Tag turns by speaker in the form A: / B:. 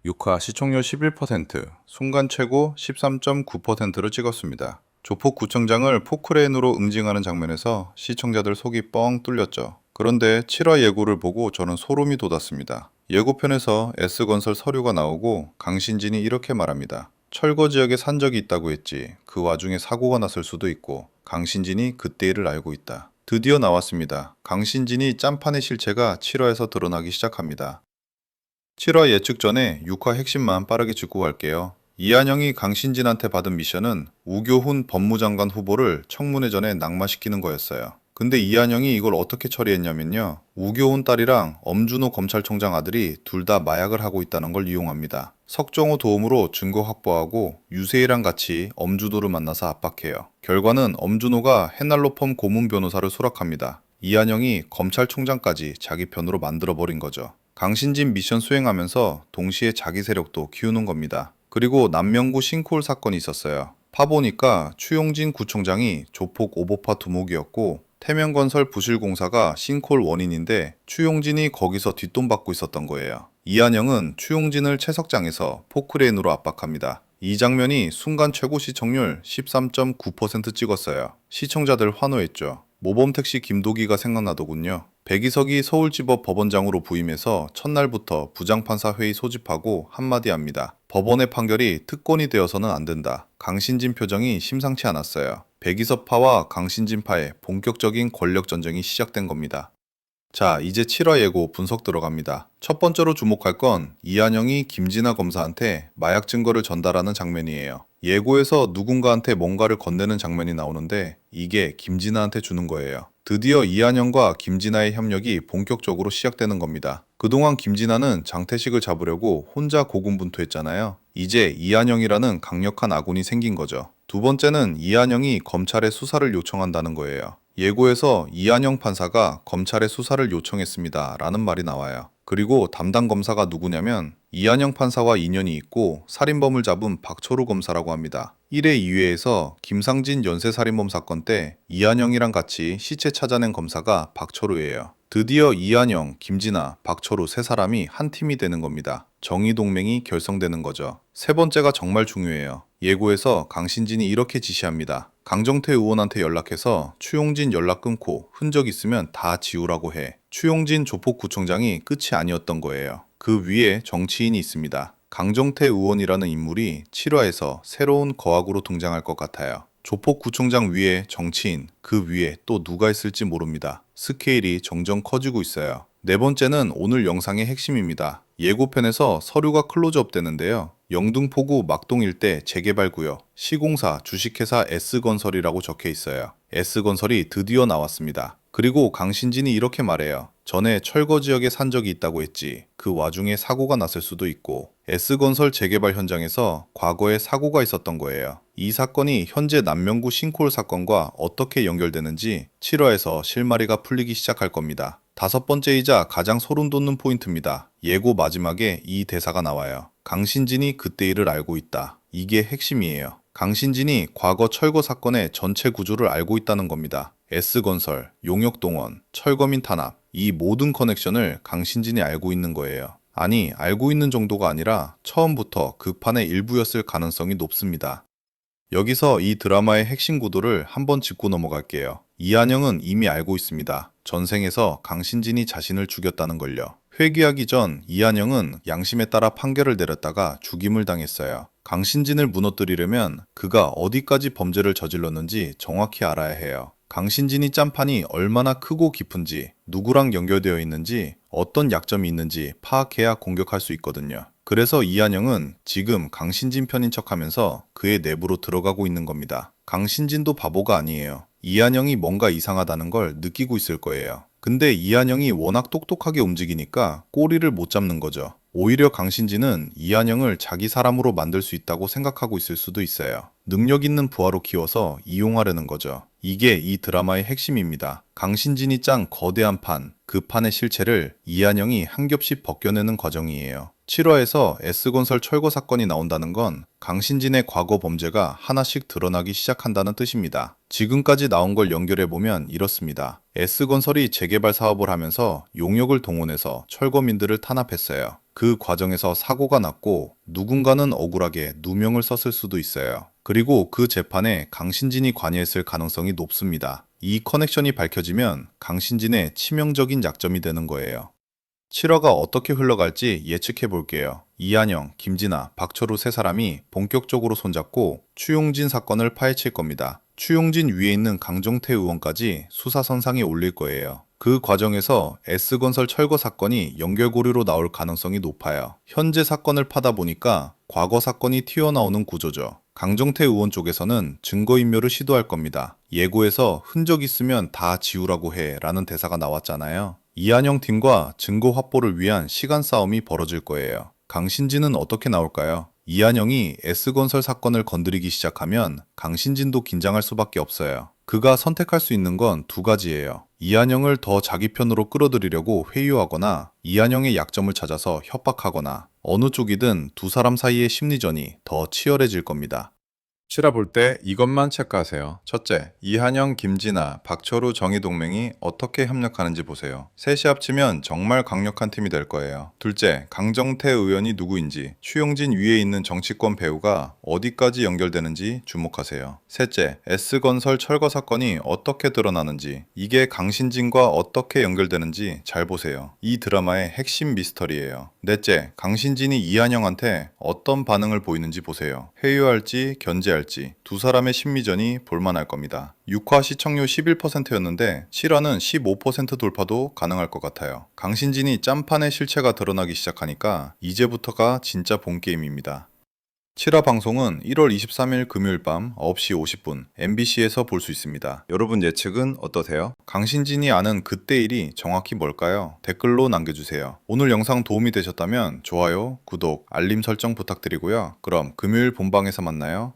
A: 6화 시청률 11%, 순간 최고 13.9%를 찍었습니다. 조폭구청장을 포크레인으로 응징하는 장면에서 시청자들 속이 뻥 뚫렸죠. 그런데 7화 예고를 보고 저는 소름이 돋았습니다. 예고편에서 S건설 서류가 나오고 강신진이 이렇게 말합니다. 철거 지역에 산 적이 있다고 했지. 그 와중에 사고가 났을 수도 있고 강신진이 그때 일을 알고 있다. 드디어 나왔습니다. 강신진이 짠판의 실체가 7화에서 드러나기 시작합니다. 7화 예측 전에 6화 핵심만 빠르게 짚고 갈게요. 이한영이 강신진한테 받은 미션은 우교훈 법무장관 후보를 청문회 전에 낙마시키는 거였어요. 근데 이한영이 이걸 어떻게 처리했냐면요. 우교훈 딸이랑 엄준호 검찰총장 아들이 둘 다 마약을 하고 있다는 걸 이용합니다. 석정호 도움으로 증거 확보하고 유세희랑 같이 엄준호를 만나서 압박해요. 결과는 엄준호가 해날로펌 고문 변호사를 수락합니다. 이한영이 검찰총장까지 자기 편으로 만들어버린 거죠. 강신진 미션 수행하면서 동시에 자기 세력도 키우는 겁니다. 그리고 남명구 싱크홀 사건이 있었어요. 파보니까 추용진 구청장이 조폭 오보파 두목이었고 태명건설 부실공사가 싱크홀 원인인데 추용진이 거기서 뒷돈 받고 있었던 거예요. 이한영은 추용진을 채석장에서 포크레인으로 압박합니다. 이 장면이 순간 최고 시청률 13.9% 찍었어요. 시청자들 환호했죠. 모범택시 김도기가 생각나더군요. 백이석이 서울지법 법원장으로 부임해서 첫날부터 부장판사 회의 소집하고 한마디 합니다. 법원의 판결이 특권이 되어서는 안 된다. 강신진 표정이 심상치 않았어요. 백이석파와 강신진파의 본격적인 권력 전쟁이 시작된 겁니다. 자, 이제 7화 예고 분석 들어갑니다. 첫 번째로 주목할 건 이한영이 김진아 검사한테 마약 증거를 전달하는 장면이에요. 예고에서 누군가한테 뭔가를 건네는 장면이 나오는데 이게 김진아한테 주는 거예요. 드디어 이한영과 김진아의 협력이 본격적으로 시작되는 겁니다. 그동안 김진아는 장태식을 잡으려고 혼자 고군분투했잖아요. 이제 이한영이라는 강력한 아군이 생긴 거죠. 두 번째는 이한영이 검찰에 수사를 요청한다는 거예요. 예고에서 이한영 판사가 검찰에 수사를 요청했습니다 라는 말이 나와요. 그리고 담당 검사가 누구냐면 이한영 판사와 인연이 있고 살인범을 잡은 박철우 검사라고 합니다. 1회 2회에서 김상진 연쇄살인범 사건 때 이한영이랑 같이 시체 찾아낸 검사가 박철우예요. 드디어 이한영, 김진아, 박철우 세 사람이 한 팀이 되는 겁니다. 정의동맹이 결성되는 거죠. 세 번째가 정말 중요해요. 예고에서 강신진이 이렇게 지시합니다. 강정태 의원한테 연락해서 추용진 연락 끊고 흔적 있으면 다 지우라고 해. 추용진 조폭구청장이 끝이 아니었던 거예요. 그 위에 정치인이 있습니다. 강정태 의원이라는 인물이 7화에서 새로운 거악으로 등장할 것 같아요. 조폭구청장 위에 정치인, 그 위에 또 누가 있을지 모릅니다. 스케일이 점점 커지고 있어요. 네 번째는 오늘 영상의 핵심입니다. 예고편에서 서류가 클로즈업 되는데요. 영등포구 막동 일대 재개발구역, 시공사 주식회사 S건설이라고 적혀 있어요. S건설이 드디어 나왔습니다. 그리고 강신진이 이렇게 말해요. 전에 철거 지역에 산 적이 있다고 했지. 그 와중에 사고가 났을 수도 있고 S건설 재개발 현장에서 과거에 사고가 있었던 거예요. 이 사건이 현재 남명구 싱크홀 사건과 어떻게 연결되는지 7화에서 실마리가 풀리기 시작할 겁니다. 다섯 번째이자 가장 소름 돋는 포인트입니다. 예고 마지막에 이 대사가 나와요. 강신진이 그때 일을 알고 있다. 이게 핵심이에요. 강신진이 과거 철거 사건의 전체 구조를 알고 있다는 겁니다. S건설, 용역동원, 철거민 탄압, 이 모든 커넥션을 강신진이 알고 있는 거예요. 아니, 알고 있는 정도가 아니라 처음부터 그 판의 일부였을 가능성이 높습니다. 여기서 이 드라마의 핵심 구도를 한번 짚고 넘어갈게요. 이한영은 이미 알고 있습니다. 전생에서 강신진이 자신을 죽였다는 걸요. 회귀하기 전 이한영은 양심에 따라 판결을 내렸다가 죽임을 당했어요. 강신진을 무너뜨리려면 그가 어디까지 범죄를 저질렀는지 정확히 알아야 해요. 강신진이 짠판이 얼마나 크고 깊은지, 누구랑 연결되어 있는지, 어떤 약점이 있는지 파악해야 공격할 수 있거든요. 그래서 이한영은 지금 강신진 편인 척하면서 그의 내부로 들어가고 있는 겁니다. 강신진도 바보가 아니에요. 이한영이 뭔가 이상하다는 걸 느끼고 있을 거예요. 근데 이한영이 워낙 똑똑하게 움직이니까 꼬리를 못 잡는 거죠. 오히려 강신진은 이한영을 자기 사람으로 만들 수 있다고 생각하고 있을 수도 있어요. 능력 있는 부하로 키워서 이용하려는 거죠. 이게 이 드라마의 핵심입니다. 강신진이 짠 거대한 판, 그 판의 실체를 이한영이 한 겹씩 벗겨내는 과정이에요. 7화에서 S건설 철거 사건이 나온다는 건 강신진의 과거 범죄가 하나씩 드러나기 시작한다는 뜻입니다. 지금까지 나온 걸 연결해보면 이렇습니다. S건설이 재개발 사업을 하면서 용역을 동원해서 철거민들을 탄압했어요. 그 과정에서 사고가 났고 누군가는 억울하게 누명을 썼을 수도 있어요. 그리고 그 재판에 강신진이 관여했을 가능성이 높습니다. 이 커넥션이 밝혀지면 강신진의 치명적인 약점이 되는 거예요. 7화가 어떻게 흘러갈지 예측해 볼게요. 이한영, 김진아, 박철우 세 사람이 본격적으로 손잡고 추용진 사건을 파헤칠 겁니다. 추용진 위에 있는 강정태 의원까지 수사선상에 올릴 거예요. 그 과정에서 S건설 철거 사건이 연결고리로 나올 가능성이 높아요. 현재 사건을 파다 보니까 과거 사건이 튀어나오는 구조죠. 강정태 의원 쪽에서는 증거인멸을 시도할 겁니다. 예고에서 흔적 있으면 다 지우라고 해 라는 대사가 나왔잖아요. 이한영 팀과 증거 확보를 위한 시간 싸움이 벌어질 거예요. 강신진은 어떻게 나올까요? 이한영이 S건설 사건을 건드리기 시작하면 강신진도 긴장할 수밖에 없어요. 그가 선택할 수 있는 건 두 가지예요. 이한영을 더 자기 편으로 끌어들이려고 회유하거나 이한영의 약점을 찾아서 협박하거나 어느 쪽이든 두 사람 사이의 심리전이 더 치열해질 겁니다. 실화 볼 때 이것만 체크하세요. 첫째, 이한영, 김진아, 박철우 정의 동맹이 어떻게 협력하는지 보세요. 셋이 합치면 정말 강력한 팀이 될 거예요. 둘째, 강정태 의원이 누구인지, 추용진 위에 있는 정치권 배우가 어디까지 연결되는지 주목하세요. 셋째, S건설 철거 사건이 어떻게 드러나는지, 이게 강신진과 어떻게 연결되는지 잘 보세요. 이 드라마의 핵심 미스터리예요. 넷째, 강신진이 이한영한테 어떤 반응을 보이는지 보세요. 회유할지 견제할지 두 사람의 심리전이 볼만할 겁니다. 6화 시청률 11%였는데 7화는 15% 돌파도 가능할 것 같아요. 강신진이 짠판의 실체가 드러나기 시작하니까 이제부터가 진짜 본게임입니다. 7화 방송은 1월 23일 금요일 밤 9시 50분 MBC에서 볼 수 있습니다. 여러분 예측은 어떠세요? 강신진이 아는 그때 일이 정확히 뭘까요? 댓글로 남겨주세요. 오늘 영상 도움이 되셨다면 좋아요, 구독, 알림 설정 부탁드리고요. 그럼 금요일 본방에서 만나요.